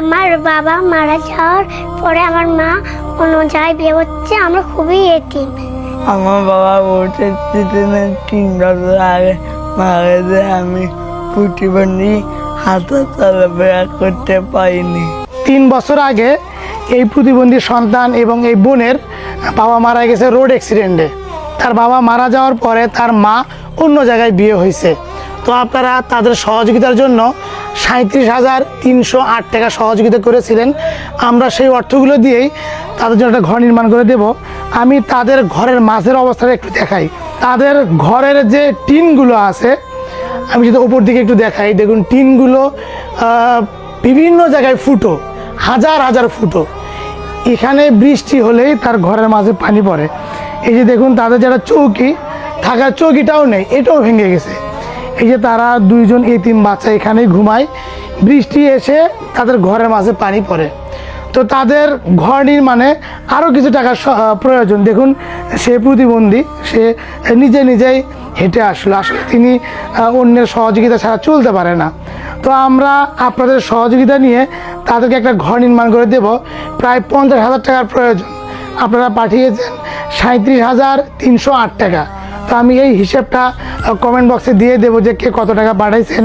আমার বাবা মারা যাওয়ার পরে আমার মা অন্য জায়গায় বিয়ে হচ্ছে, আমরা খুবই এতিম। আমার বাবা বলছে 3 বছর আগে মারা গেছে। আমি প্রতিবন্ধী, হাঁটা চলাফেরা করতে পারিনি। 3 বছর আগে এই প্রতিবন্ধী সন্তান এবং এই বোনের বাবা মারা গেছে রোড অ্যাক্সিডেন্টে। তার বাবা মারা যাওয়ার পরে তার মা অন্য জায়গায় বিয়ে হয়েছে। তো আপনারা তাদের সহযোগিতার জন্য 37,308 টাকা সহযোগিতা করেছিলেন। আমরা সেই অর্থগুলো দিয়েই তাদের জন্য একটা ঘর নির্মাণ করে দেব। আমি তাদের ঘরের মাঝের অবস্থাটা একটু দেখাই। তাদের ঘরের যে টিনগুলো আছে, আমি যদি ওপর দিকে একটু দেখাই, দেখুন টিনগুলো বিভিন্ন জায়গায় ফুটো, হাজার হাজার ফুটো। এখানে বৃষ্টি হলেই তার ঘরের মাঝে পানি পড়ে। এই যে দেখুন তাদের যারা চৌকি, থাকার চৌকিটাও নেই, এটাও ভেঙে গেছে। এই যে তারা 2 জন এতিম বাচ্চা এখানেই ঘুমায়, বৃষ্টি এসে তাদের ঘরের মাঝে পানি পড়ে। তো তাদের ঘর নির্মাণে আরও কিছু টাকার প্রয়োজন। দেখুন সে প্রতিবন্ধী, সে নিজেই হেঁটে আসলে তিনি অন্যের সহযোগিতা ছাড়া চলতে পারে না। তো আমরা আপনাদের সহযোগিতা নিয়ে তাদেরকে একটা ঘর নির্মাণ করে দেব। প্রায় 50,000 টাকার প্রয়োজন। আপনারা পাঠিয়েছেন 37,308 টাকা। তো আমি এই হিসেবটা কমেন্ট বক্সে দিয়ে দেবো যে কে কত টাকা পাঠাইছেন।